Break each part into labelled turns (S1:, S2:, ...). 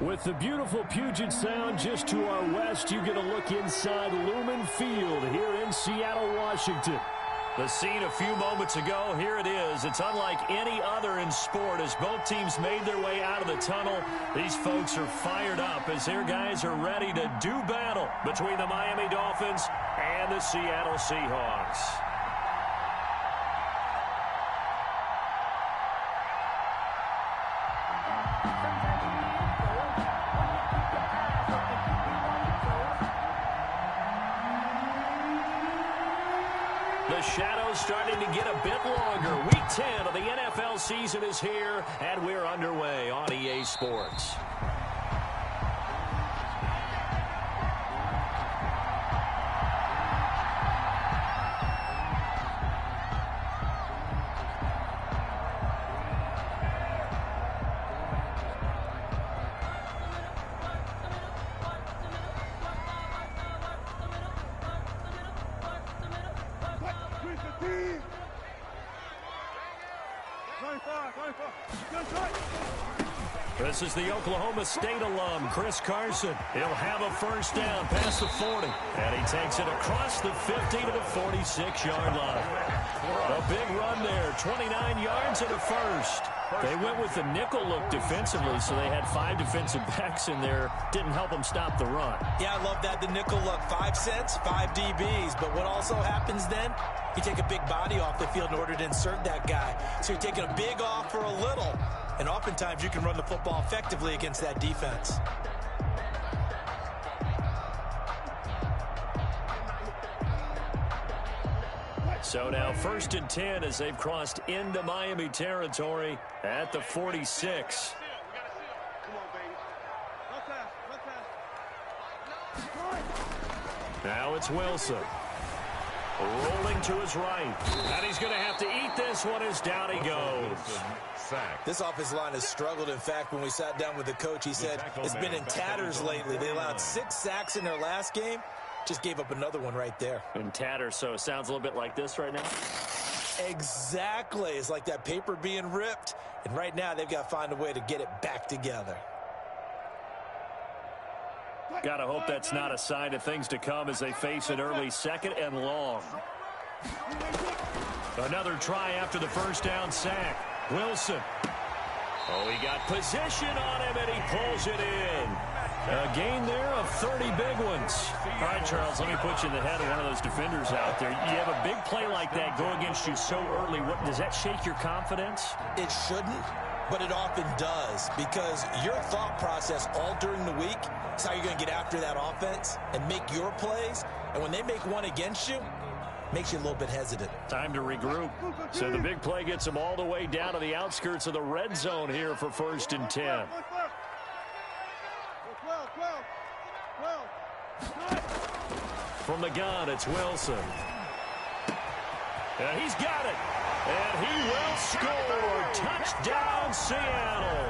S1: With the beautiful Puget Sound just to our west, you get a look inside Lumen Field here in Seattle, Washington.
S2: The scene a few moments ago, here it is. It's unlike any other in sport as both teams made their way out of the tunnel. These folks are fired up as their guys are ready to do battle between the Miami Dolphins and the Seattle Seahawks. The shadow's starting to get a bit longer. Week 10 of the NFL season is here, and we're underway on EA Sports. This is the Oklahoma State alum, Chris Carson. He'll have a first down past the 40. And he takes it across the 50 to the 46-yard line. A big run there, 29 yards and a first. They went with the nickel look defensively, so they had 5 defensive backs in there. Didn't help them stop the run.
S3: Yeah, I love that, the nickel look. 5 sets, 5 DBs. But what also happens then, you take a big body off the field in order to insert that guy. So you're taking a big off for a little. And oftentimes you can run the football effectively against that defense.
S2: So now 1st and 10 as they've crossed into Miami territory at the 46. Now it's Wilson. Rolling to his right. And he's going to have to eat this one as down he goes.
S3: This offensive line has struggled. In fact, when we sat down with the coach, he said it's been in tatters lately. They allowed 6 sacks in their last game. Just gave up another one right there.
S2: In tatters, so it sounds a little bit like this right now?
S3: Exactly. It's like that paper being ripped. And right now, they've got to find a way to get it back together.
S2: Got to hope that's not a sign of things to come as they face an early 2nd and long. Another try after the first down sack. Wilson. Oh, he got position on him, and he pulls it in. A gain there of 30 big ones. All right, Charles, let me put you in the head of one of those defenders out there. You have a big play like that go against you so early. What, does that shake your confidence?
S3: It shouldn't, but it often does, because your thought process all during the week is how you're going to get after that offense and make your plays. And when they make one against you, makes you a little bit hesitant.
S2: Time to regroup. So the big play gets them all the way down to the outskirts of the red zone here for 1st and 10. From the gun, it's Wilson. And he's got it. And he will score. Touchdown, Seattle.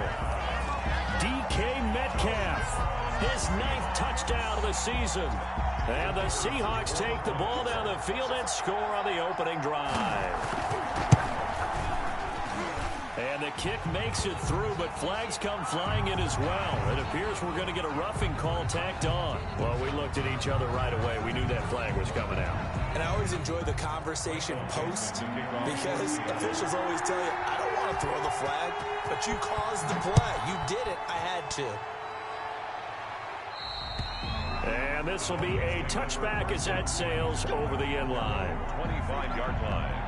S2: DK Metcalf, his 9th touchdown of the season. And the Seahawks take the ball down the field and score on the opening drive. And the kick makes it through, but flags come flying in as well. It appears we're going to get a roughing call tacked on. Well, we looked at each other right away. We knew that flag was coming out.
S3: And I always enjoy the conversation post, because officials always tell you, I don't want to throw the flag, but you caused the play. You did it. I had to.
S2: And this will be a touchback as that sails over the end line.
S4: 25-yard line.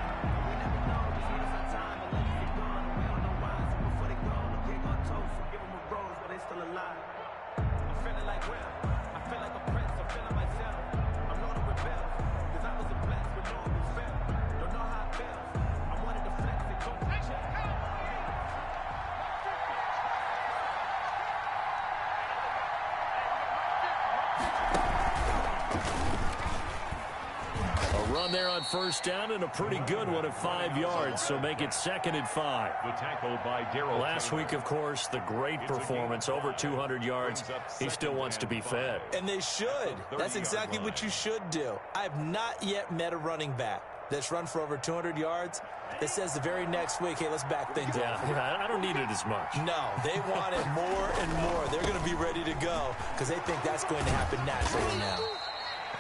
S2: Run there on first down, and a pretty good one at 5 yards, so make it 2nd and 5.
S4: The tackle by Darryl.
S2: Last week, of course, the great performance, over 200 yards. He still wants to be fed.
S3: And they should. That's exactly what you should do. I have not yet met a running back that's run for over 200 yards, it says the very next week, hey, let's back things up.
S2: Yeah, I don't need it as much.
S3: No, they want it more and more. They're going to be ready to go because they think that's going to happen naturally now.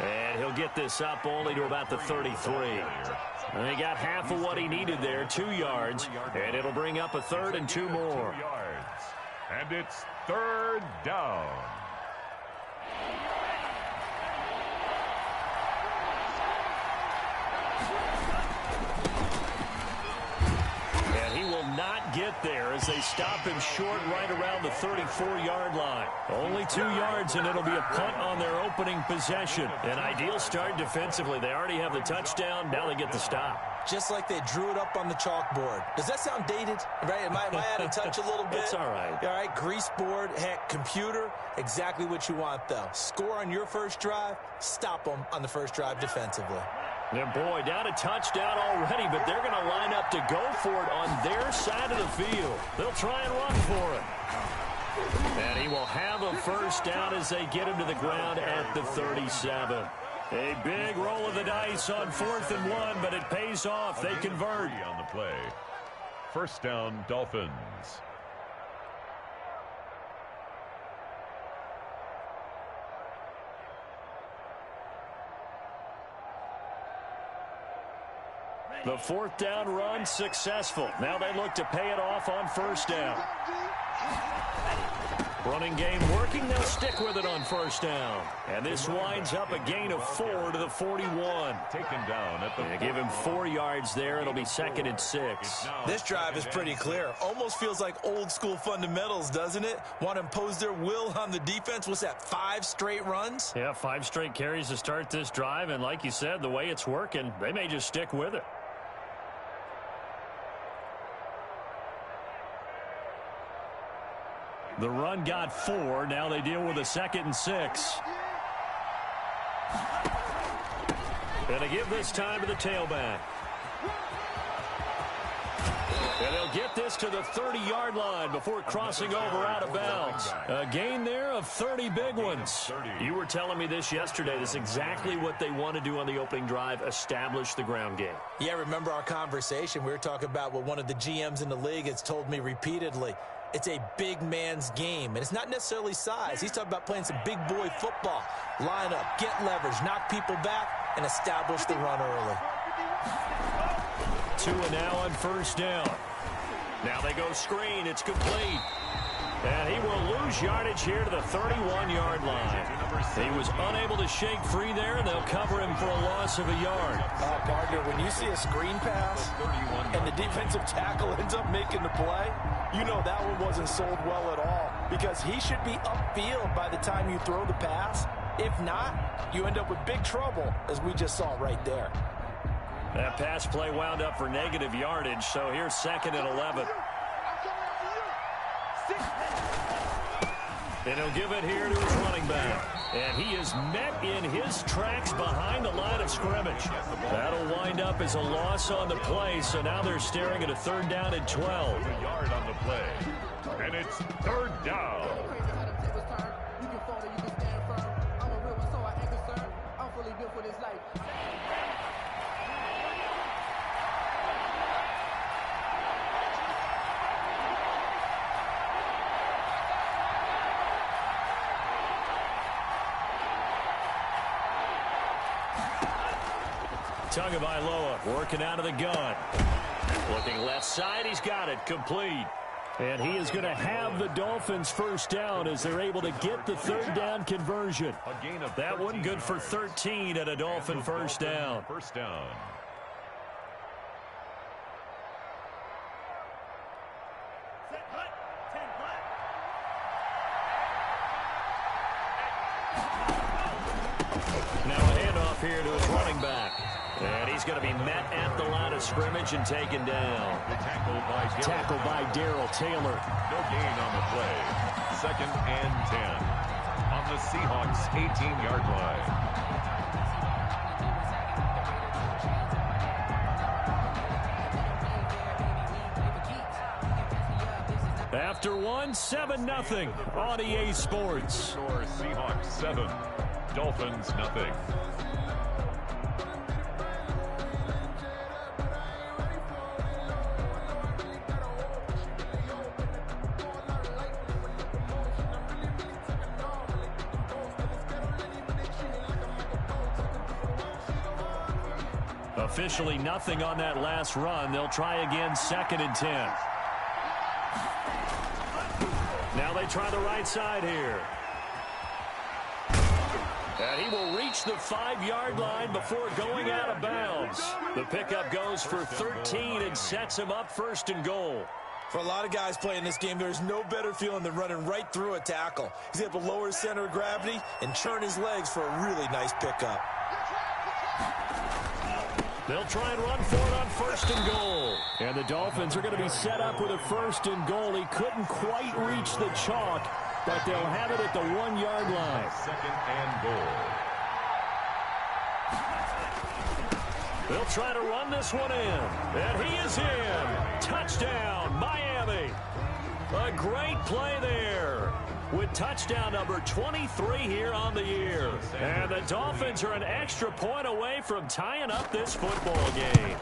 S2: And he'll get this up only to about the 33. And he got half of what he needed there, 2 yards, and it'll bring up a 3rd and 2 more.
S4: And it's 3rd down.
S2: Not get there as they stop him short right around the 34-yard line. Only 2 yards, and it'll be a punt on their opening possession. An ideal start defensively. They already have the touchdown. Now they get the stop.
S3: Just like they drew it up on the chalkboard. Does that sound dated? Right? Am I out of touch a little bit?
S2: It's all right.
S3: All right, grease board, heck, computer, exactly what you want, though. Score on your first drive, stop them on the first drive defensively.
S2: And boy, down a touchdown already, but they're going to line up to go for it on their side of the field. They'll try and run for it. And he will have a first down as they get him to the ground at the 37. A big roll of the dice on 4th and 1, but it pays off. They convert.
S4: On the play. First down, Dolphins.
S2: The 4th down run successful. Now they look to pay it off on first down. Running game working. They'll stick with it on first down. And this winds up a gain of 4 to the 41.
S4: Taken down at the
S2: They give him 4 yards there. It'll be 2nd and 6.
S3: This drive is pretty clear. Almost feels like old school fundamentals, doesn't it? Want to impose their will on the defense. What's that, 5 straight runs?
S2: Yeah, 5 straight carries to start this drive. And like you said, the way it's working, they may just stick with it. The run got 4. Now they deal with a 2nd and 6. And they give this time to the tailback. And they'll get this to the 30-yard line before crossing over out of bounds. A gain there of 30 big ones. You were telling me this yesterday. This is exactly what they want to do on the opening drive, establish the ground game.
S3: Yeah, remember our conversation? We were talking about what one of the GMs in the league has told me repeatedly. It's a big man's game, and it's not necessarily size. He's talking about playing some big boy football. Line up, get leverage, knock people back, and establish the run early.
S2: 2 and now on first down. Now they go screen. It's complete. And he will lose yardage here to the 31-yard line. He was unable to shake free there, and they'll cover him for a loss of a yard.
S5: Partner, when you see a screen pass and the defensive tackle ends up making the play, you know that one wasn't sold well at all because he should be upfield by the time you throw the pass. If not, you end up with big trouble, as we just saw right there.
S2: That pass play wound up for negative yardage, so here's 2nd and 11. And he'll give it here to his running back. And he is met in his tracks behind the line of scrimmage. That'll wind up as a loss on the play, so now they're staring at a 3rd down and 12.
S4: A yard on the play. And it's 3rd down.
S2: Tagovailoa working out of the gun. Looking left side, he's got it, complete. And he is going to have the Dolphins first down as they're able to get the 3rd down conversion. That one good for 13 at a Dolphin first down.
S4: First down.
S2: Now a handoff here to his running back. And he's going to be met at the line of scrimmage and taken down. Tackled by Darrell Taylor.
S4: No gain on the play. 2nd and 10. On the Seahawks' 18-yard line.
S2: After one, 7-0 on EA Sports.
S4: Score Seahawks 7, Dolphins 0.
S2: Officially nothing on that last run. They'll try again, 2nd and 10. Now they try the right side here. And he will reach the 5-yard line before going out of bounds. The pickup goes for 13 and sets him up 1st and goal.
S3: For a lot of guys playing this game, there's no better feeling than running right through a tackle. He's able to lower his center of gravity and turn his legs for a really nice pickup.
S1: They'll try and run for it on 1st and goal. And the Dolphins are going to be set up with a 1st and goal. He couldn't quite reach the chalk, but they'll have it at the 1-yard line.
S4: 2nd and goal.
S1: They'll try to run this one in. And he is in. Touchdown, Miami. A great play there with touchdown number 23 here on the year. And the Dolphins are an extra point away from tying up this football game.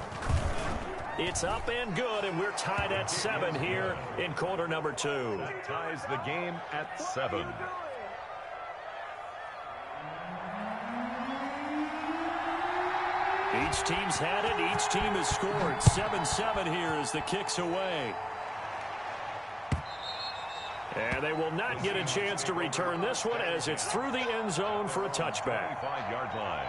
S1: It's up and good, and we're tied at 7 here in quarter number 2.
S4: That ties the game at 7.
S1: Each team's had it. Each team has scored. 7-7 here as the kick's away. And they will not get a chance to return this one as it's through the end zone for a touchback.
S4: 5-yard line.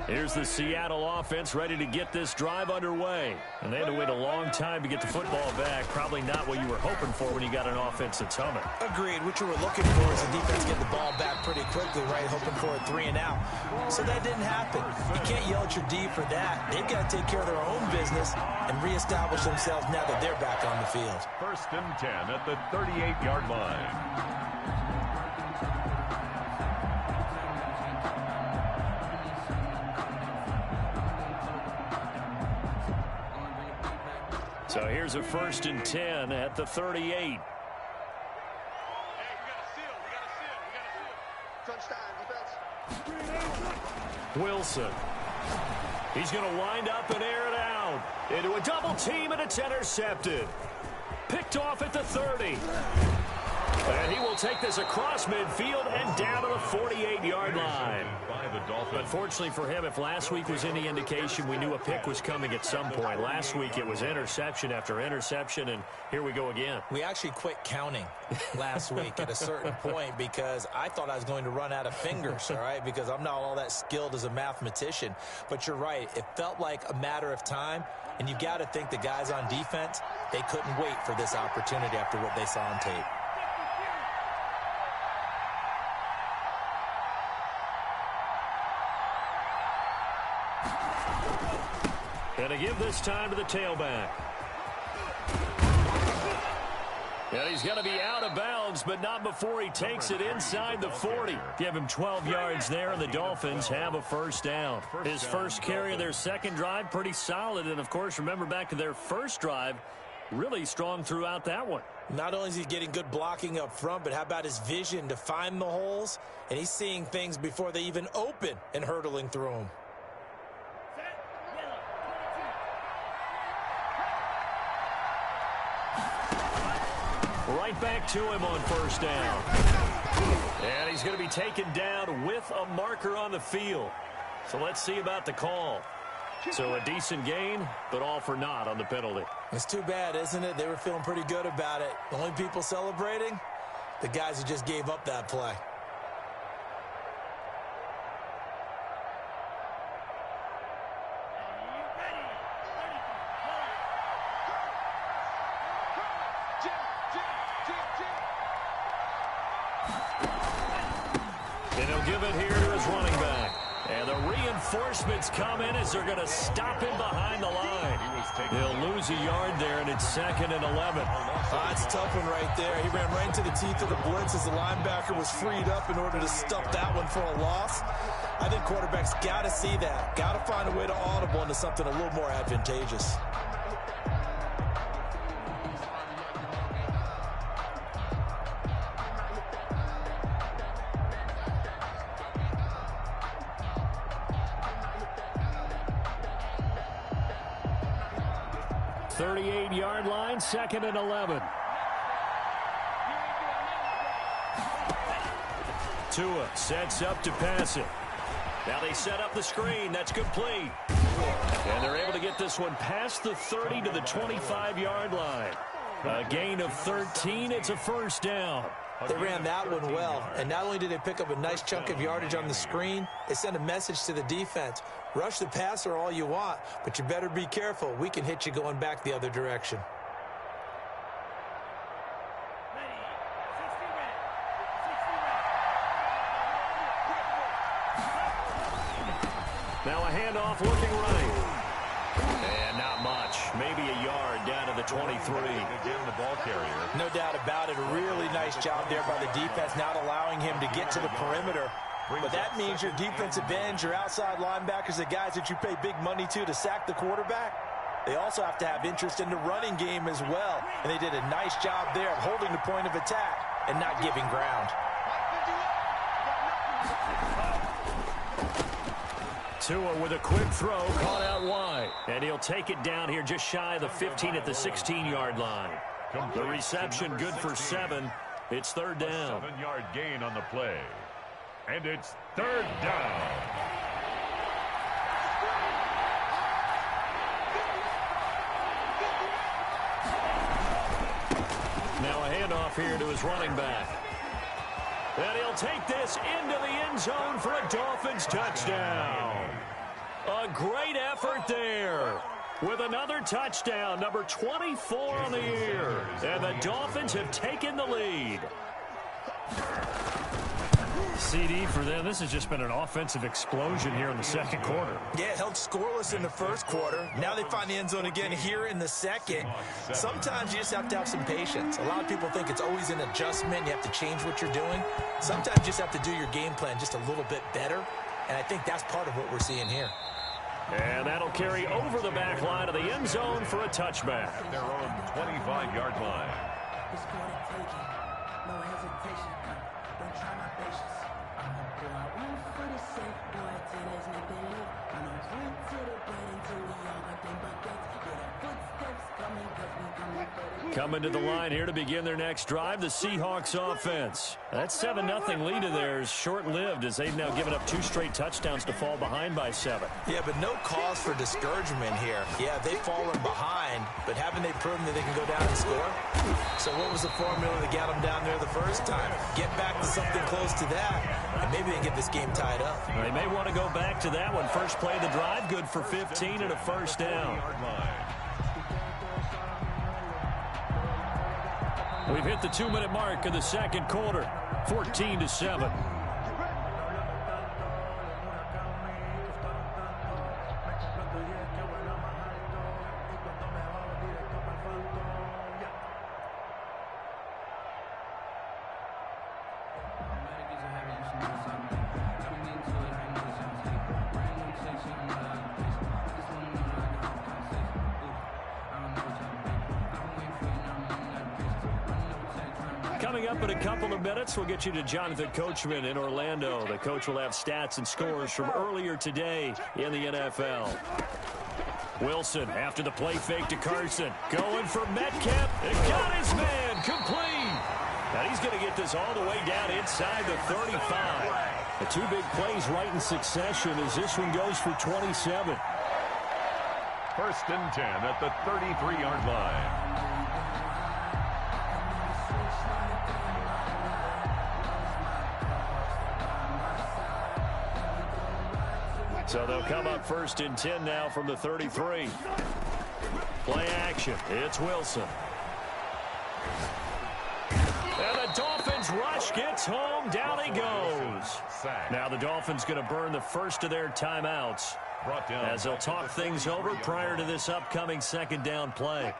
S1: Here's the Seattle offense ready to get this drive underway. And they had to wait a long time to get the football back. Probably not what you were hoping for when you got an offense that's humming.
S3: Agreed. What you were looking for is the defense getting the ball back pretty quickly, right? Hoping for a 3 and out. So that didn't happen. You can't yell at your D for that. They've got to take care of their own business and reestablish themselves now that they're back on the field.
S4: 1st and 10 at the 38-yard line.
S1: So here's a 1st and 10 at the 38. Wilson. He's going to wind up and air it out into a double team, and it's intercepted. Picked off at the 30. And he will take this across midfield and down to the 48-yard line. But fortunately for him, if last week was any indication, we knew a pick was coming at some point. Last week it was interception after interception, and here we go again.
S3: We actually quit counting last week at a certain point because I thought I was going to run out of fingers, all right, because I'm not all that skilled as a mathematician. But you're right. It felt like a matter of time, and you got to think the guys on defense, they couldn't wait for this opportunity after what they saw on tape.
S1: And to give this time to the tailback. And he's going to be out of bounds, but not before he takes it inside the 40. Give him 12 yards there, and the Dolphins have a 1st down. His first carry of their second drive, pretty solid. And, of course, remember back to their first drive, really strong throughout that one.
S3: Not only is he getting good blocking up front, but how about his vision to find the holes? And he's seeing things before they even open and hurtling through them.
S1: Right back to him on 1st down. And he's going to be taken down with a marker on the field. So let's see about the call. So a decent gain, but all for naught on the penalty.
S3: It's too bad, isn't it? They were feeling pretty good about it. The only people celebrating, the guys who just gave up that play.
S1: And he'll give it here to his running back. And the reinforcements come in as they're going to stop him behind the line. He'll lose a yard there, and it's 2nd and 11.
S3: That's a tough one right there. He ran right into the teeth of the blitz as the linebacker was freed up in order to stuff that one for a loss. I think quarterbacks got to see that. Got to find a way to audible into something a little more advantageous.
S2: 38-yard line, 2nd and 11. Tua sets up to pass it. Now they set up the screen. That's complete. And they're able to get this one past the 30 to the 25-yard line. A gain of 13. It's a first down.
S3: They ran that one well, and not only did they pick up a nice chunk of yardage on the screen, they sent a message to the defense. Rush the passer all you want, but you better be careful. We can hit you going back the other direction.
S2: Now a handoff looking right. And not much. Maybe a yard down to the 23.
S4: Again, the ball carrier.
S5: No doubt about it. A really nice job there by the defense, not allowing him to get to the perimeter. But that means your defensive ends, your outside linebackers, the guys that you pay big money to sack the quarterback, they also have to have interest in the running game as well. And they did a nice job there of holding the point of attack and not giving ground.
S2: Tua with a quick throw, caught out wide. And he'll take it down here just shy of the 15 at the 16-yard line. The reception good for 7. It's third down.
S4: 7-yard gain on the play. And it's third down.
S2: Now a handoff here to his running back. And he'll take this into the end zone for a Dolphins touchdown. A great effort there with another touchdown, number 24 on the year. And the Dolphins have taken the lead. CD for them. This has just been an offensive explosion here in the second quarter.
S3: Yeah, held scoreless in the first quarter. Now they find the end zone again here in the second. Sometimes you just have to have some patience. A lot of people think it's always an adjustment. You have to change what you're doing. Sometimes you just have to do your game plan just a little bit better. And I think that's part of what we're seeing here.
S2: And that'll carry over the back line of the end zone for a touchback.
S4: Their own 25-yard line.
S6: It's for the taking. No hesitation. Don't try my patience. I'm gonna pull out one for the safe boy till there's nothing left. I'm gonna run to the bread until we all got them buckets. Yeah, the footsteps coming cause we coming for the...
S2: Coming to the line here to begin their next drive, the Seahawks offense. That 7-0 lead of theirs short-lived as they've now given up 2 straight touchdowns to fall behind by 7.
S3: Yeah, but no cause for discouragement here. Yeah, they've fallen behind, but haven't they proven that they can go down and score? So what was the formula that got them down there the first time? Get back to something close to that, and maybe they can get this game tied up.
S2: They may want to go back to that one. First play of the drive, good for 15 and a first down. We've hit the 2-minute mark of the second quarter, 14-7. Coming up in a couple of minutes, we'll get you to Jonathan Coachman in Orlando. The coach will have stats and scores from earlier today in the NFL. Wilson after the play fake to Carson. Going for Metcalf. And got his man complete. And he's going to get this all the way down inside the 35. The 2 big plays right in succession as this one goes for 27.
S4: First and 10 at the 33-yard line.
S2: So they'll come up first and 10 now from the 33. Play action. It's Wilson. And the Dolphins rush gets home. Down he goes. Now the Dolphins going to burn the first of their timeouts as they'll talk things over prior to this upcoming second down play.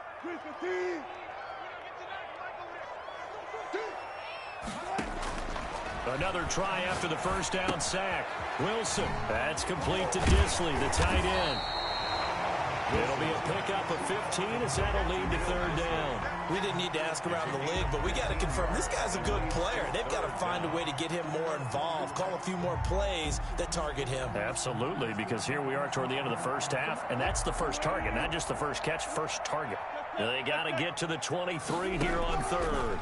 S2: Another try after the first down sack. Wilson, that's complete to Disley, the tight end. It'll be a pickup of 15 as that'll lead to third down.
S3: We didn't need to ask around the league, but we got to confirm this guy's a good player. They've got to find a way to get him more involved, call a few more plays that target him.
S2: Absolutely, because here we are toward the end of the first half, and that's the first target, not just the first catch, first target. They got to get to the 23 here on third.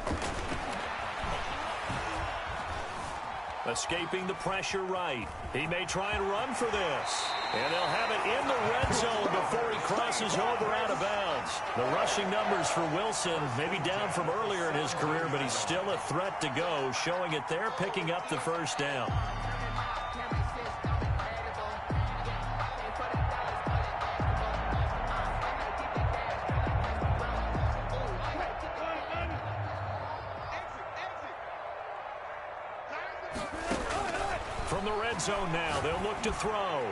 S2: Escaping the pressure right. He may try and run for this. And they'll have it in the red zone before he crosses over out of bounds. The rushing numbers for Wilson, maybe down from earlier in his career, but he's still a threat to go, showing it there, picking up the first down. From the red zone now, they'll look to throw.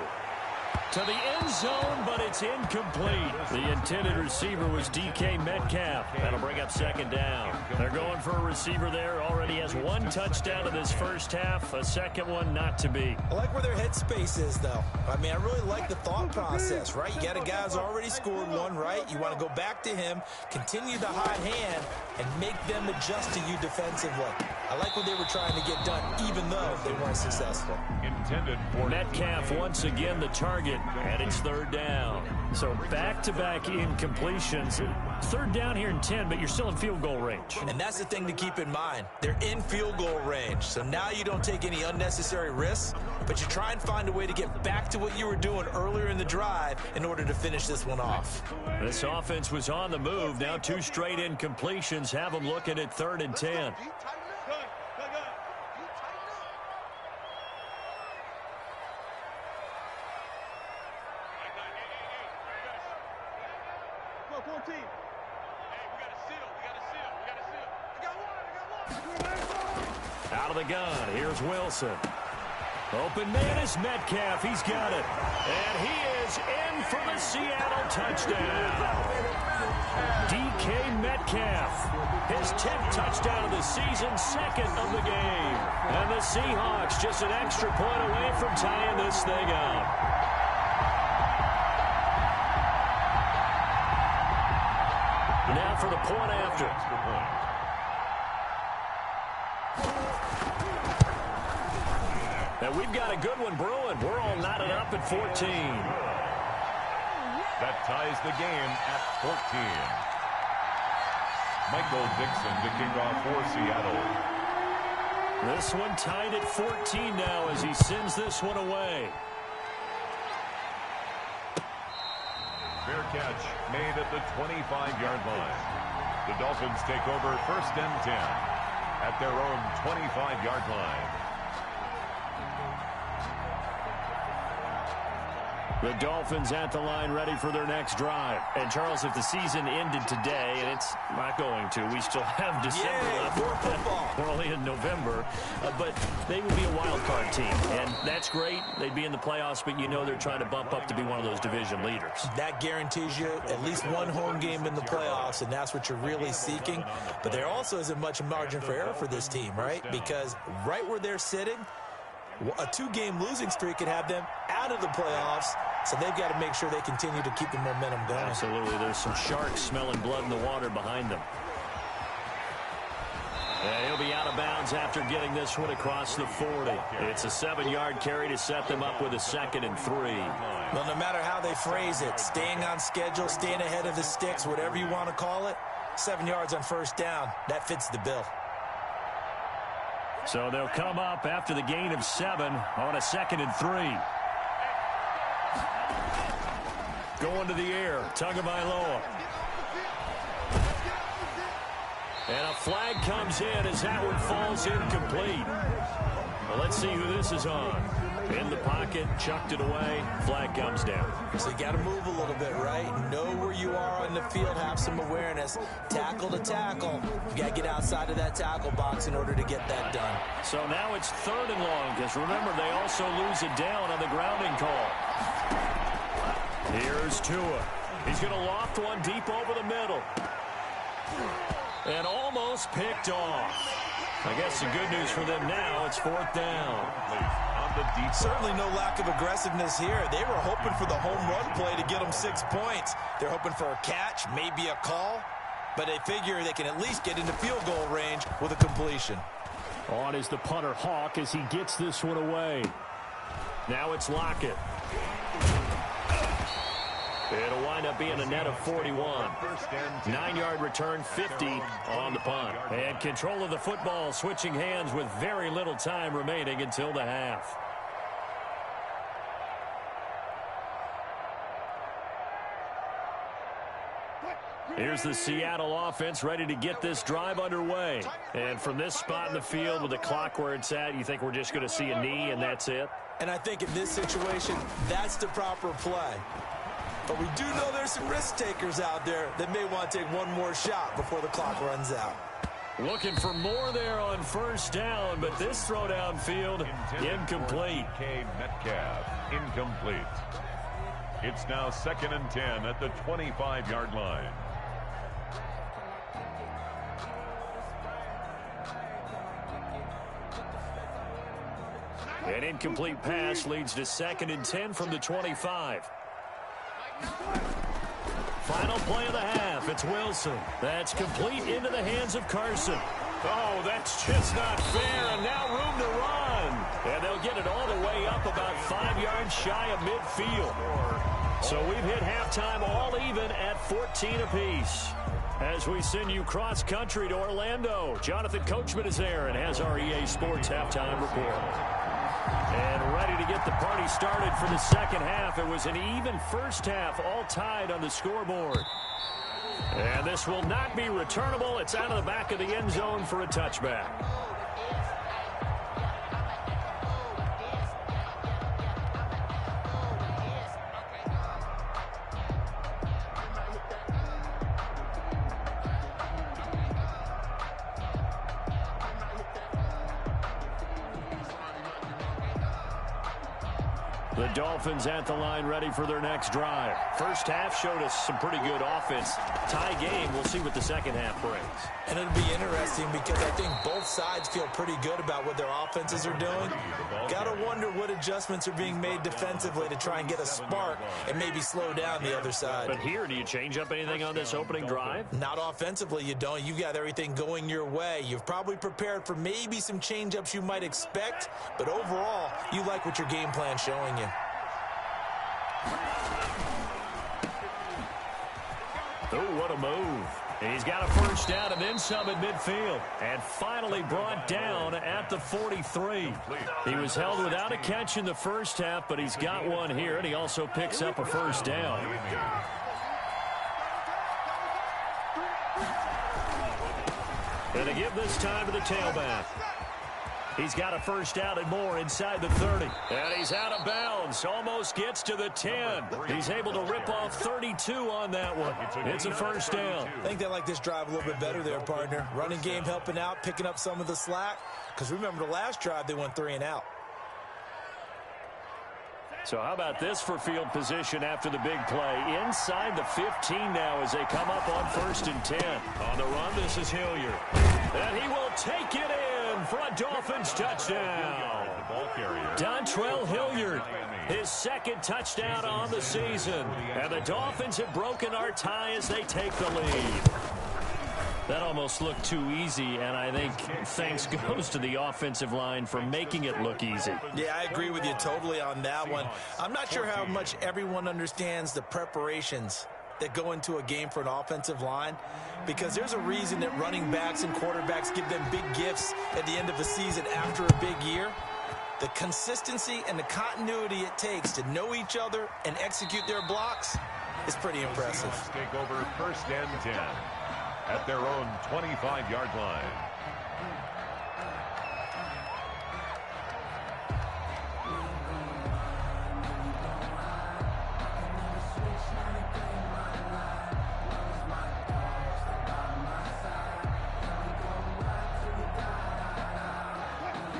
S2: To the end zone, but it's incomplete. The intended receiver was DK Metcalf. That'll bring up second down. They're going for a receiver there. Already has one touchdown in this first half. A second one not to be.
S3: I like where their headspace is, though. I mean, I really like the thought process, right? You got a guy who's already scored one, right? You want to go back to him, continue the hot hand, and make them adjust to you defensively. I like what they were trying to get done, even though they weren't successful.
S4: Intended for
S2: Metcalf once again the target, and it's third down. So back-to-back incompletions. Third down here in 10, but you're still in field goal range.
S3: And that's the thing to keep in mind. They're in field goal range, so now you don't take any unnecessary risks, but you try and find a way to get back to what you were doing earlier in the drive in order to finish this one off.
S2: This offense was on the move. Now two straight incompletions have them looking at 3rd and 10. Out of the gun, here's Wilson. Open man is Metcalf. He's got it. And he is in for the Seattle touchdown. DK Metcalf. His 10th touchdown of the season, second of the game. And the Seahawks just an extra point away from tying this thing up. Now for the point after. And we've got a good one brewing. We're all knotted up at 14.
S4: That ties the game at 14. Michael Dixon to kick off for Seattle.
S2: This one tied at 14 now as he sends this one away.
S4: Fair catch made at the 25-yard line. The Dolphins take over 1st and 10 at their own 25-yard line.
S2: The Dolphins at the line ready for their next drive. And, Charles, if the season ended today, and it's not going to, we still have December left.
S3: More football.
S2: We're only in November. But they would be a wild card team. And that's great. They'd be in the playoffs, but you know they're trying to bump up to be one of those division leaders.
S3: That guarantees you at least one home game in the playoffs, and that's what you're really seeking. But there also isn't much margin for error for this team, right? Because right where they're sitting, a 2-game losing streak could have them out of the playoffs, so they've got to make sure they continue to keep the momentum going.
S2: Absolutely. There's some sharks smelling blood in the water behind them. And he'll be out of bounds after getting this one across the 40. It's a 7-yard carry to set them up with a 2nd and 3.
S3: Well, no matter how they phrase it, staying on schedule, staying ahead of the sticks, whatever you want to call it, 7 yards on 1st down, that fits the bill.
S2: So they'll come up after the gain of 7 on a 2nd and 3. Going to the air, Tagovailoa. And a flag comes in as that one falls incomplete. Well, let's see who this is on. In the pocket, chucked it away, flag comes down.
S3: So you got to move a little bit, right? Know where you are on the field, have some awareness. Tackle to tackle. You got to get outside of that tackle box in order to get that done.
S2: So now it's 3rd and long, because remember, they also lose it down on the grounding call. Here's Tua. He's going to loft one deep over the middle. And almost picked off. I guess the good news for them now, it's 4th down.
S3: Certainly no lack of aggressiveness here. They were hoping for the home run play to get them 6 points. They're hoping for a catch, maybe a call, but they figure they can at least get into field goal range with a completion.
S1: On is the punter Hawk as he gets this one away. Now it's Lockett. It'll wind up being a net of 41. 9-yard return, 50 on the punt. And control of the football, switching hands with very little time remaining until the half. Here's the Seattle offense ready to get this drive underway. And from this spot in the field with the clock where it's at, you think we're just going to see a knee and that's it?
S3: And I think in this situation, that's the proper play. But we do know there's some risk takers out there that may want to take one more shot before the clock runs out.
S1: Looking for more there on 1st down, but this throw downfield, incomplete.
S4: Metcalf, incomplete. It's now 2nd and 10 at the 25-yard line.
S1: An incomplete pass leads to 2nd and 10 from the 25. Final play of the half. It's Wilson. That's complete into the hands of Carson. Oh, that's just not fair, and now room to run. And they'll get it all the way up about 5 yards shy of midfield. So we've hit halftime all even at 14 apiece. As we send you cross-country to Orlando, Jonathan Coachman is there and has our EA Sports halftime report. And ready to get the party started for the second half. It was an even first half, all tied on the scoreboard. And this will not be returnable. It's out of the back of the end zone for a touchback. The Dolphins at the line ready for their next drive. First half showed us some pretty good offense. Tie game, we'll see what the second half brings.
S3: And it'll be interesting because I think both sides feel pretty good about what their offenses are doing. Gotta wonder what adjustments are being made defensively to try and get a spark and maybe slow down the other side.
S1: But here, do you change up anything on this opening drive?
S3: Not offensively, you don't. You've got everything going your way. You've probably prepared for maybe some change-ups you might expect, but overall, you like what your game plan's showing you.
S1: Oh, what a move. He's got a first down and then some at midfield. And finally brought down at the 43. He was held without a catch in the first half, but he's got one here, and he also picks up a first down. And they give this time to the tailback. He's got a first down and more inside the 30. And he's out of bounds. Almost gets to the 10. He's able to rip off 32 on that one. It's a first down.
S3: I think they like this drive a little bit better there, partner. Running game helping out, picking up some of the slack. Because remember the last drive, they went 3 and out.
S1: So how about this for field position after the big play? Inside the 15 now as they come up on 1st and 10. On the run, this is Hilliard. And he will take it in for a Dolphins touchdown. Dontrell Hilliard, his second touchdown on the season. And the Dolphins have broken our tie as they take the lead. That almost looked too easy, and I think thanks goes to the offensive line for making it look easy.
S3: Yeah, I agree with you totally on that one. I'm not sure how much everyone understands the preparations that go into a game for an offensive line, because there's a reason that running backs and quarterbacks give them big gifts at the end of the season after a big year. The consistency and the continuity it takes to know each other and execute their blocks is pretty impressive.
S4: Take over 1st and 10 at their own 25-yard line.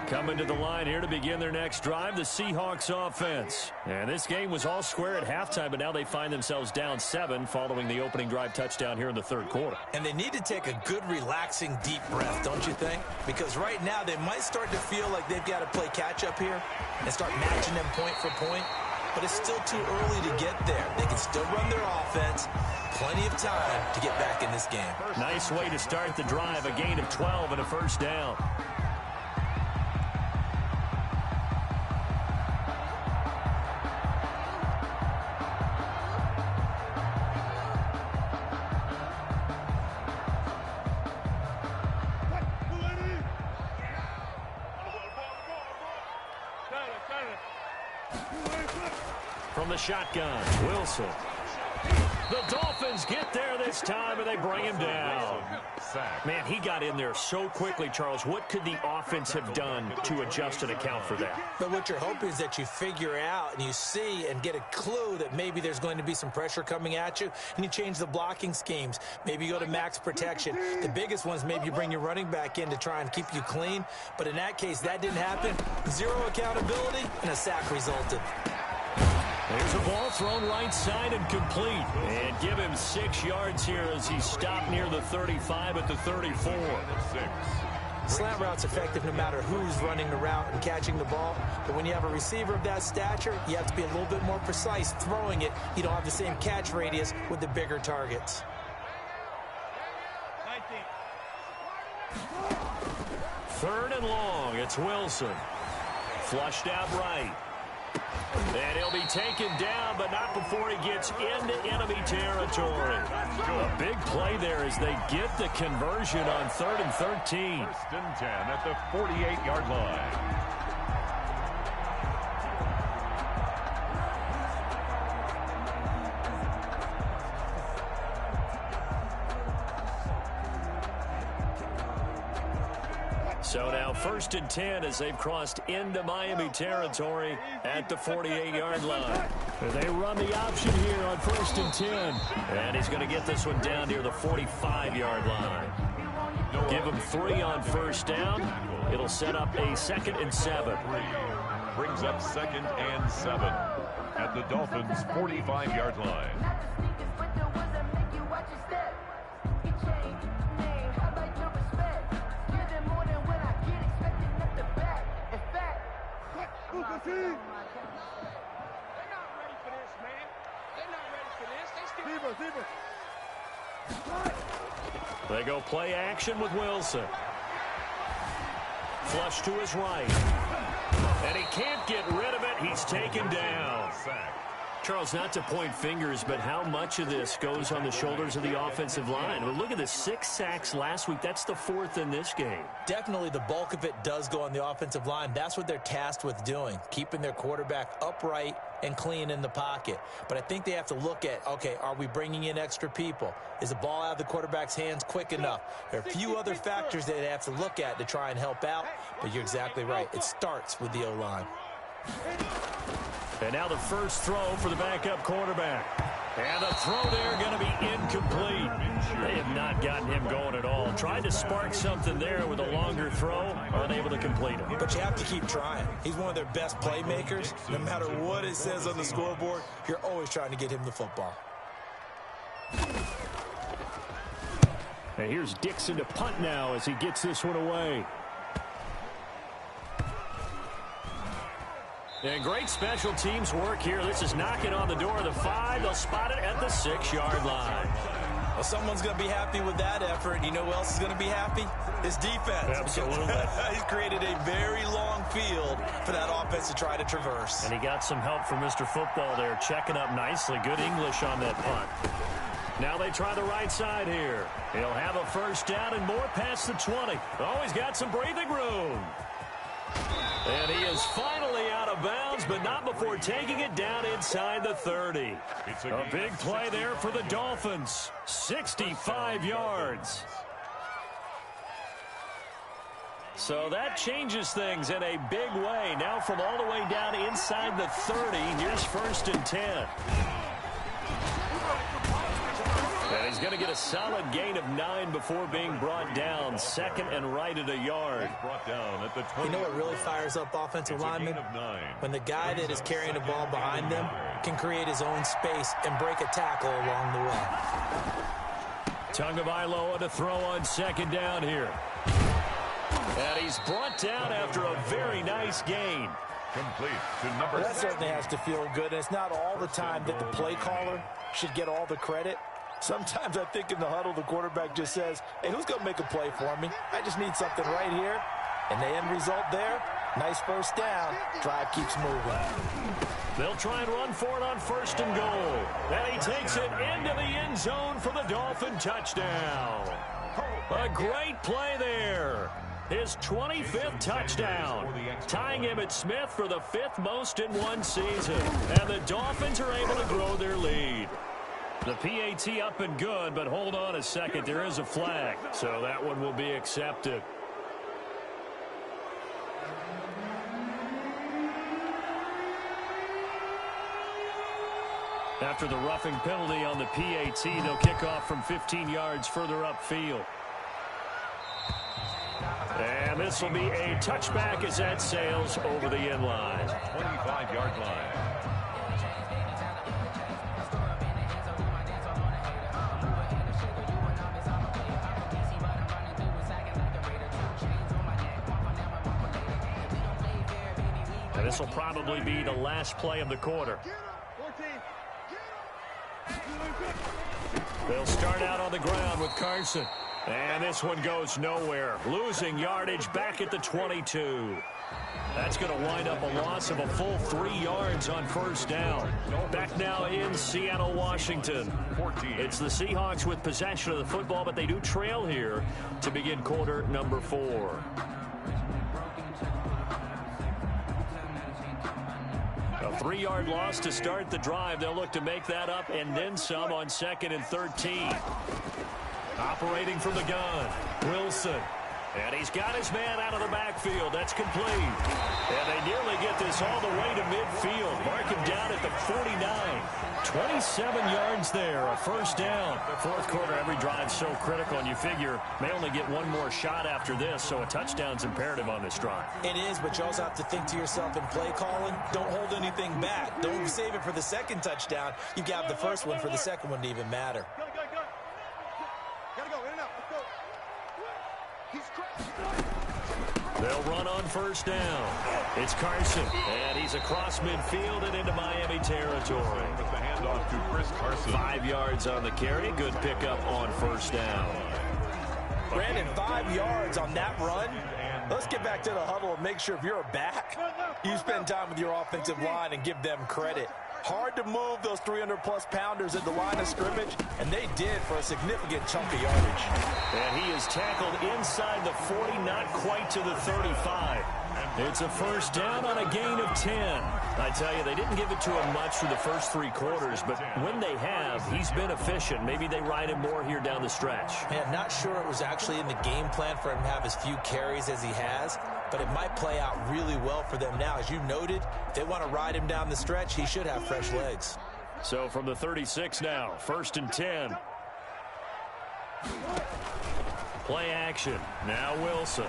S2: Coming to the line here to begin their next drive, the Seahawks offense. And this game was all square at halftime, but now they find themselves down 7 following the opening drive touchdown here in the third quarter.
S3: And they need to take a good, relaxing, deep breath, don't you think? Because right now they might start to feel like they've got to play catch-up here and start matching them point for point. But it's still too early to get there. They can still run their offense. Plenty of time to get back in this game.
S2: Nice way to start the drive, a gain of 12 and a first down. From the shotgun, Wilson. The Dolphins get there this time, and they bring him down. Man, he got in there so quickly, Charles. What could the offense have done to adjust and account for that?
S3: But what you're hoping is that you figure out and you see and get a clue that maybe there's going to be some pressure coming at you, and you change the blocking schemes. Maybe you go to max protection. The biggest ones, maybe you bring your running back in to try and keep you clean. But in that case, that didn't happen. Zero accountability, and a sack resulted.
S2: There's a ball thrown right side and complete. And give him 6 yards here as he stopped near the 35 at the 34.
S3: Slant route's effective no matter who's running the route and catching the ball. But when you have a receiver of that stature, you have to be a little bit more precise throwing it. You don't have the same catch radius with the bigger targets.
S2: 3rd and long. It's Wilson. Flushed out right. And he'll be taken down, but not before he gets into enemy territory. A big play there as they get the conversion on 3rd and 13.
S4: 1st and 10 at the 48-yard line.
S2: So now 1st and 10 as they've crossed into Miami territory at the 48-yard line. They run the option here on 1st and 10. And he's going to get this one down near the 45-yard line. Give him 3 on 1st down. It'll set up a 2nd and 7.
S4: Brings up 2nd and 7 at the Dolphins' 45-yard line.
S7: They're not ready for this, man. They're not ready for this. They still...
S2: They go play action with Wilson. Flush to his right. And he can't get rid of it. He's taken down. Charles, not to point fingers, but how much of this goes on the shoulders of the offensive line? Well, look at the 6 sacks last week. That's the 4th in this game.
S3: Definitely the bulk of it does go on the offensive line. That's what they're tasked with doing, keeping their quarterback upright and clean in the pocket. But I think they have to look at, okay, are we bringing in extra people? Is the ball out of the quarterback's hands quick enough? There are a few other factors that they have to look at to try and help out, but you're exactly right. It starts with the O-line.
S2: And now the first throw for the backup quarterback. And the throw there going to be incomplete. They have not gotten him going at all. Tried to spark something there with a longer throw, unable to complete it.
S3: But you have to keep trying. He's one of their best playmakers. No matter what it says on the scoreboard, you're always trying to get him the football.
S2: And here's Dixon to punt now as he gets this one away. And great special teams work here. This is knocking on the door of the 5. They'll spot it at the 6-yard line.
S3: Well, someone's going to be happy with that effort. You know who else is going to be happy? His defense.
S2: Absolutely.
S3: He's created a very long field for that offense to try to traverse.
S2: And he got some help from Mr. Football there, checking up nicely. Good English on that punt. Now they try the right side here. He'll have a first down and more past the 20. Oh, he's got some breathing room. And he is finally out of bounds, but not before taking it down inside the 30. A big play there for the Dolphins. 65 yards. So that changes things in a big way. Now from all the way down inside the 30, here's 1st and 10. And And he's going to get a solid gain of 9 before being brought down. Second and right at a yard.
S4: Brought down at the 20.
S3: You know what really fires up offensive linemen? When the guy that is carrying the ball behind them can create his own space and break a tackle along the way.
S2: Tagovailoa to throw on second down here. And he's brought down after a very nice gain.
S4: Complete to number
S5: That
S4: 6.
S5: certainly has to feel good. And it's not all the time that the play caller should get all the credit. Sometimes I think in the huddle, the quarterback just says, hey, who's going to make a play for me? I just need something right here. And the end result there, nice first down. Drive keeps moving.
S2: They'll try and run for it on first and goal. And he takes it into the end zone for the Dolphin touchdown. A great play there. His 25th touchdown, tying Emmitt Smith for the 5th most in one season. And the Dolphins are able to grow their lead. The PAT up and good, but hold on a second. There is a flag, so that one will be accepted. After the roughing penalty on the PAT, they'll kick off from 15 yards further upfield. And this will be a touchback as that sails over the end line.
S4: 25-yard line.
S2: And this will probably be the last play of the quarter. They'll start out on the ground with Carson. And this one goes nowhere. Losing yardage back at the 22. That's going to wind up a loss of a full 3 yards on first down. Back now in Seattle, Washington. It's the Seahawks with possession of the football, but they do trail here to begin quarter number 4. A 3-yard loss to start the drive. They'll look to make that up and then some on 2nd and 13. Operating from the gun, Wilson. And he's got his man out of the backfield. That's complete. And they nearly get this all the way to midfield. Mark him down at the 49. 27 yards there, a first down. Fourth quarter, every drive so critical, and you figure may only get one more shot after this, so a touchdown's imperative on this drive.
S3: It is, but you also have to think to yourself in play calling, don't hold anything back. Don't save it for the second touchdown. You've got the first one for the second one to even matter.
S2: They'll run on first down. It's Carson, and he's across midfield and into Miami territory.
S4: With the handoff to Chris Carson.
S2: 5 yards on the carry. Good pickup on first down.
S5: Brandon, 5 yards on that run. Let's get back to the huddle and make sure if you're a back, you spend time with your offensive line and give them credit. Hard to move those 300-plus pounders at the line of scrimmage, and they did for a significant chunk of yardage.
S2: And he is tackled inside the 40, not quite to the 35. It's a first down on a gain of 10. I tell you, they didn't give it to him much through the first 3 quarters, but when they have, he's been efficient. Maybe they ride him more here down the stretch.
S3: Man, not sure it was actually in the game plan for him to have as few carries as he has, but it might play out really well for them now. As you noted, if they want to ride him down the stretch, he should have fresh legs.
S2: So from the 36 now, 1st and 10. Play action. Now Wilson.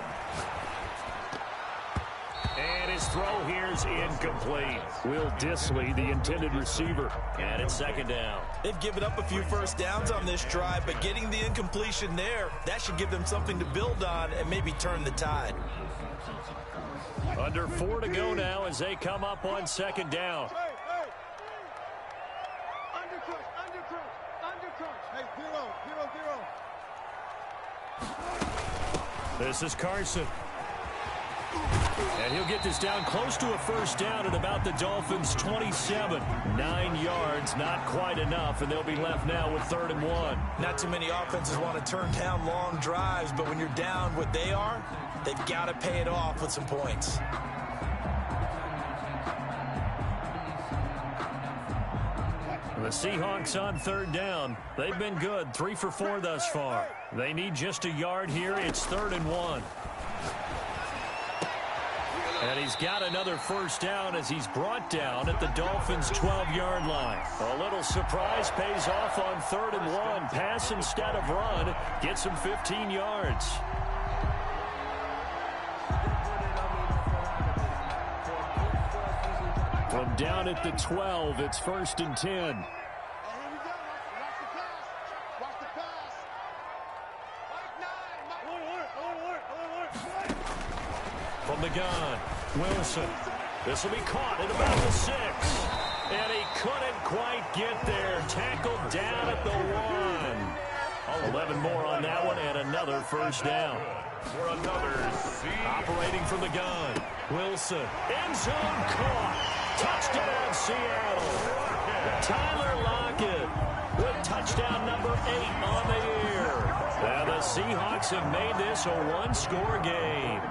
S2: And his throw here's incomplete. Will Dissly, the intended receiver, and it's 2nd down.
S3: They've given up a few first downs on this drive, but getting the incompletion there, that should give them something to build on and maybe turn the tide.
S2: Under 4 to go now as they come up on 2nd down. This is Carson. And he'll get this down close to a first down at about the Dolphins' 27. 9 yards, not quite enough, and they'll be left now with 3rd and 1.
S3: Not too many offenses want to turn down long drives, but when you're down what they are, they've got to pay it off with some points.
S2: The Seahawks on 3rd down. They've been good, 3 for 4 thus far. They need just a yard here. It's 3rd and 1. And And he's got another first down as he's brought down at the Dolphins' 12-yard line. A little surprise pays off on 3rd and 1. Pass instead of run. Gets him 15 yards. From down at the 12, it's 1st and 10. From the gun, Wilson. This will be caught at about the 6. And he couldn't quite get there. Tackled down at the 1. 11 more on that one and another first down.
S4: For another
S2: operating from the gun. Wilson. End zone caught. Touchdown, Seattle. Tyler Lockett with touchdown number 8 on the year. And the Seahawks have made this a one-score game.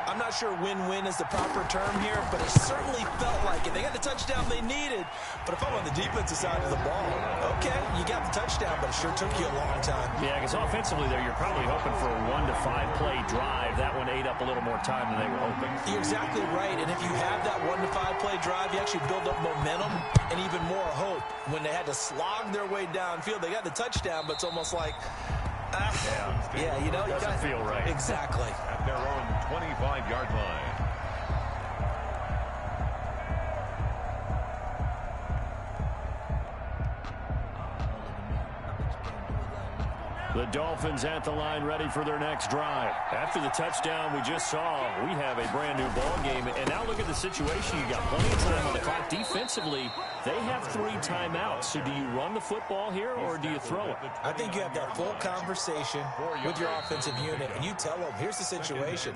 S3: I'm not sure win-win is the proper term here, but it certainly felt like it. They got the touchdown they needed, but if I'm on the defensive side of the ball, okay, you got the touchdown, but it sure took you a long time.
S2: Yeah, because offensively there, you're probably hoping for a 1 to 5 play drive. That one ate up a little more time than they were hoping.
S3: You're exactly right, and if you have that 1 to 5 play drive, you actually build up momentum and even more hope. When they had to slog their way downfield, they got the touchdown, but it's almost like, yeah, you know,
S2: it doesn't feel right.
S3: Exactly.
S4: At their own 25-yard line.
S2: The Dolphins at the line ready for their next drive. After the touchdown we just saw, we have a brand new ball game. And now look at the situation. You got plenty of time on the clock. Defensively, they have 3 timeouts. So do you run the football here or do you throw it?
S3: I think you have that full conversation with your offensive unit, and you tell them, here's the situation.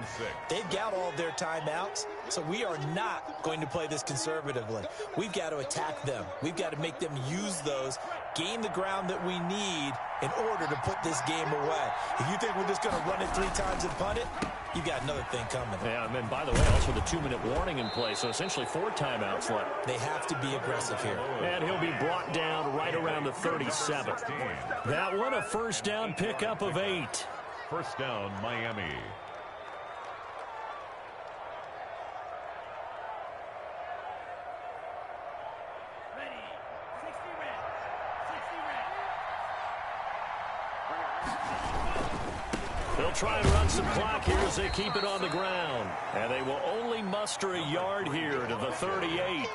S3: They've got all their timeouts, so we are not going to play this conservatively. We've got to attack them. We've got to make them use those, gain the ground that we need in order to put this game away. If you think we're just going to run it 3 times and punt it, you've got another thing coming.
S2: Yeah, and then, by the way, also the 2-minute warning in play, so essentially 4 timeouts left.
S3: They have to be aggressive here.
S2: And he'll be brought down right around the 37. That one, a first down pickup of 8.
S4: First down, Miami.
S2: They'll try and run some clock here as they keep it on the ground. And they will only muster a yard here to the 38.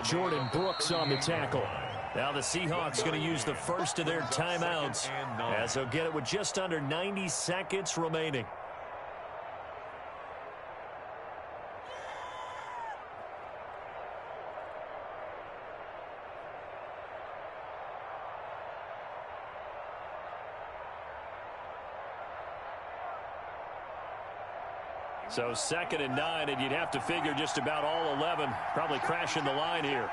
S2: Jordan Brooks on the tackle. Now the Seahawks going to use the first of their timeouts as they'll get it with just under 90 seconds remaining. So 2nd and 9, and you'd have to figure just about all 11 probably crashing the line here.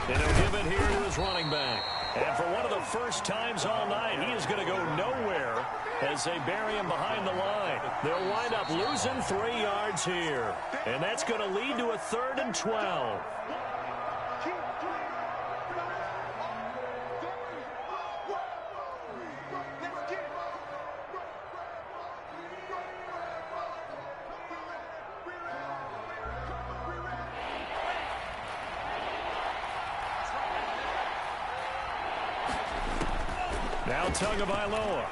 S2: And he'll give it here to his running back. And for one of the first times all night, he is going to go nowhere as they bury him behind the line. They'll wind up losing 3 yards here. And that's going to lead to a 3rd and 12. Now Tagovailoa.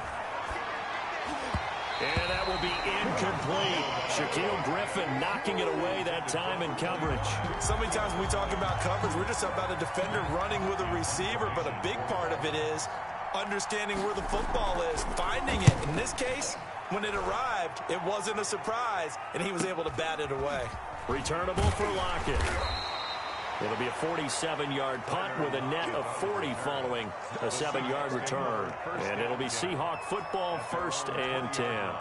S2: And that will be incomplete. Shaquille Griffin knocking it away that time in coverage.
S3: So many times when we talk about coverage, we're just about a defender running with a receiver, but a big part of it is understanding where the football is, finding it. In this case, when it arrived, it wasn't a surprise, and he was able to bat it away.
S2: Returnable for Lockett. It'll be a 47-yard punt with a net of 40 following a 7-yard return. And it'll be Seahawk football, 1st and 10.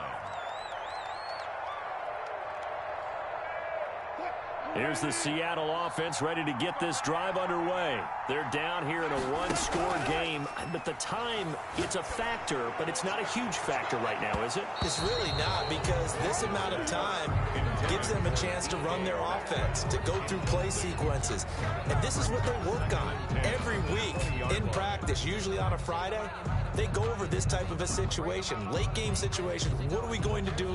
S2: Here's the Seattle offense ready to get this drive underway. They're down here in a one-score game, but the time, it's a factor, but it's not a huge factor right now, is it?
S3: It's really not, because this amount of time gives them a chance to run their offense, to go through play sequences. And this is what they work on every week in practice, usually on a Friday. they go over this type of a situation, late game situation. What are we going to do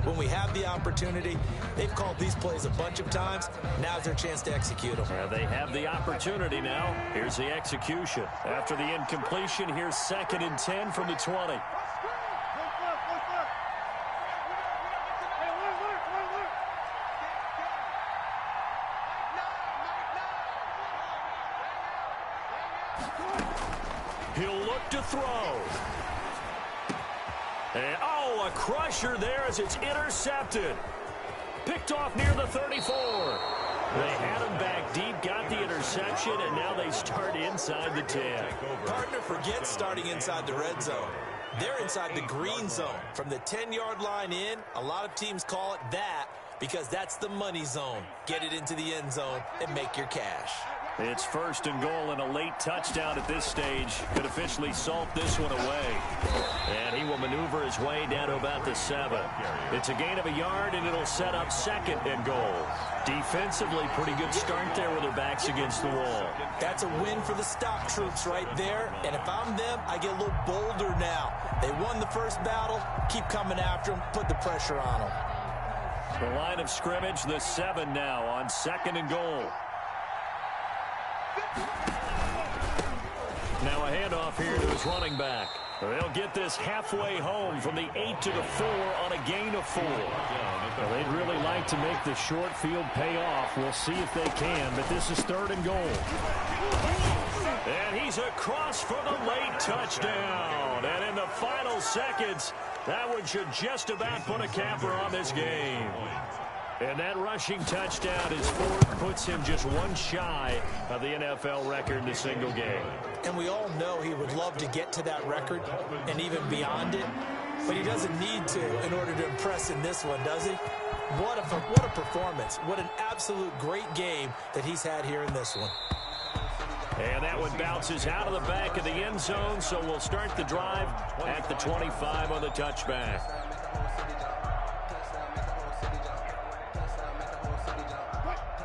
S3: when we have the opportunity? They've called these plays a bunch of times. Now's their chance to execute them.
S2: They have the opportunity now. Here's the execution. After the incompletion, here's 2nd and 10 from the 20. He'll look to throw. And, a crusher there as it's intercepted. Picked off near the 34. They had him back deep, got the interception, and now they start inside the 10.
S3: Partner, forget starting inside the red zone. They're inside the green zone. From the 10-yard line in, a lot of teams call it that because that's the money zone. Get it into the end zone and make your cash.
S2: It's 1st and goal, and a late touchdown at this stage could officially salt this one away. And he will maneuver his way down to about the 7. It's a gain of a yard, and it'll set up 2nd and goal. Defensively, pretty good start there with their backs against the wall.
S3: That's a win for the stock troops right there. And if I'm them, I get a little bolder now. They won the first battle. Keep coming after them. Put the pressure on them.
S2: The line of scrimmage, the 7 now on 2nd and goal. Now a handoff here to his running back. They'll get this halfway home from the 8 to the 4 on a gain of 4. Well, they'd really like to make the short field pay off. We'll see if they can, but this is 3rd and goal. And he's across for the late touchdown. And in the final seconds, that one should just about put a capper on this game. And that rushing touchdown is 4th, puts him just one shy of the NFL record in a single game.
S3: And we all know he would love to get to that record and even beyond it, but he doesn't need to in order to impress in this one, does he? What a performance. What an absolute great game that he's had here in this one.
S2: And that one bounces out of the back of the end zone, so we'll start the drive at the 25 on the touchback.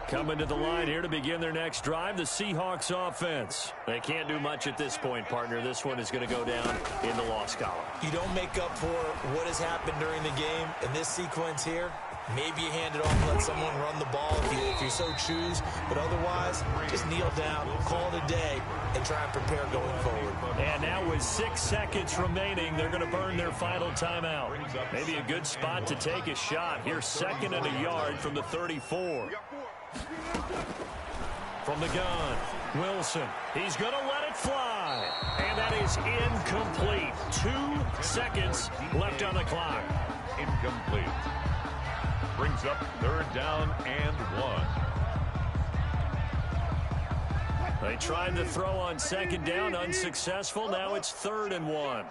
S2: Coming to the line here to begin their next drive, the Seahawks offense. They can't do much at this point, partner. This one is going to go down in the loss column.
S3: You don't make up for what has happened during the game in this sequence here. Maybe you hand it off and let someone run the ball if you so choose. But otherwise, just kneel down, call it a day, and try and prepare going forward.
S2: And now with 6 seconds remaining, they're going to burn their final timeout. Maybe a good spot to take a shot. Here's 2nd and a yard from the 34. From the gun, Wilson. He's going to let it fly. And that is incomplete. 2 seconds left on the clock.
S4: Incomplete. Brings up 3rd down and 1.
S2: They tried to throw on 2nd down, unsuccessful. Now it's 3rd and 1.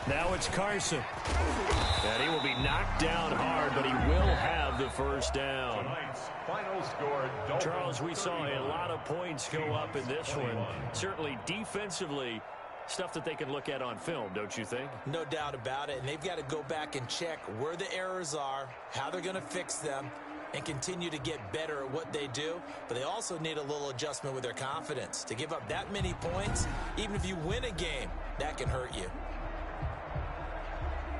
S2: Now it's Carson. And he will be knocked down hard, but he will have the first down.
S4: Final score,
S2: Charles, we saw a lot of points go up in this one. Certainly defensively, stuff that they can look at on film, don't you think?
S3: No doubt about it. And they've got to go back and check where the errors are, how they're going to fix them, and continue to get better at what they do. But they also need a little adjustment with their confidence. To give up that many points, even if you win a game, that can hurt you.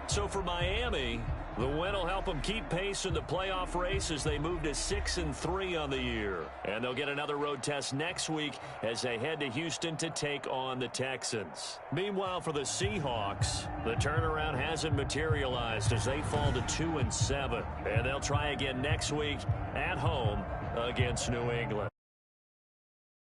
S2: So for Miami, the win will help them keep pace in the playoff race as they move to 6-3 on the year. And they'll get another road test next week as they head to Houston to take on the Texans. Meanwhile, for the Seahawks, the turnaround hasn't materialized as they fall to 2-7. And they'll try again next week at home against New England.